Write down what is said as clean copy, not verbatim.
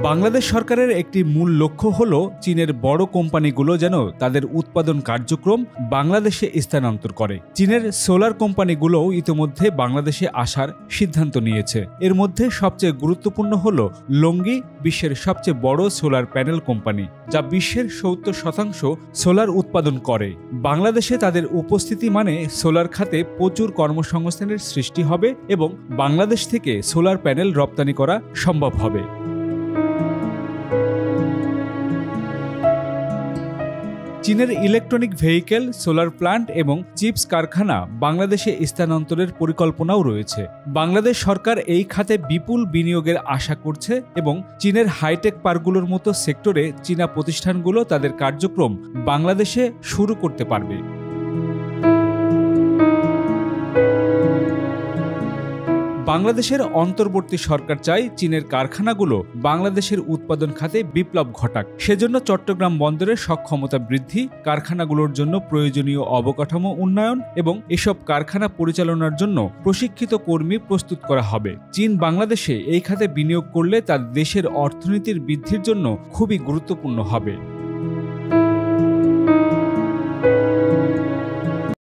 বাংলাদেশ সরকারের একটি মূল লক্ষ্য হল চীনের বড় কোম্পানিগুলো যেন তাদের উৎপাদন কার্যক্রম বাংলাদেশে স্থানান্তর করে। চীনের সোলার কোম্পানিগুলোও ইতিমধ্যে বাংলাদেশে আসার সিদ্ধান্ত নিয়েছে। এর মধ্যে সবচেয়ে গুরুত্বপূর্ণ হল লংগি, বিশ্বের সবচেয়ে বড় সোলার প্যানেল কোম্পানি, যা বিশ্বের ৭০% সোলার উৎপাদন করে। বাংলাদেশে তাদের উপস্থিতি মানে সোলার খাতে প্রচুর কর্মসংস্থানের সৃষ্টি হবে এবং বাংলাদেশ থেকে সোলার প্যানেল রপ্তানি করা সম্ভব হবে। চীনের ইলেকট্রনিক ভেহিকেল, সোলার প্ল্যান্ট এবং চিপস কারখানা বাংলাদেশে স্থানান্তরের পরিকল্পনাও রয়েছে। বাংলাদেশ সরকার এই খাতে বিপুল বিনিয়োগের আশা করছে এবং চীনের হাইটেক পার্কগুলোর মতো সেক্টরে চীনা প্রতিষ্ঠানগুলো তাদের কার্যক্রম বাংলাদেশে শুরু করতে পারবে। বাংলাদেশের অন্তর্বর্তী সরকার চায় চীনের কারখানাগুলো বাংলাদেশের উৎপাদন খাতে বিপ্লব ঘটাক। সেজন্য চট্টগ্রাম বন্দরের সক্ষমতা বৃদ্ধি, কারখানাগুলোর জন্য প্রয়োজনীয় অবকাঠামো উন্নয়ন এবং এসব কারখানা পরিচালনার জন্য প্রশিক্ষিত কর্মী প্রস্তুত করা হবে। চীন বাংলাদেশে এই খাতে বিনিয়োগ করলে তার দেশের অর্থনীতির বৃদ্ধির জন্য খুবই গুরুত্বপূর্ণ হবে।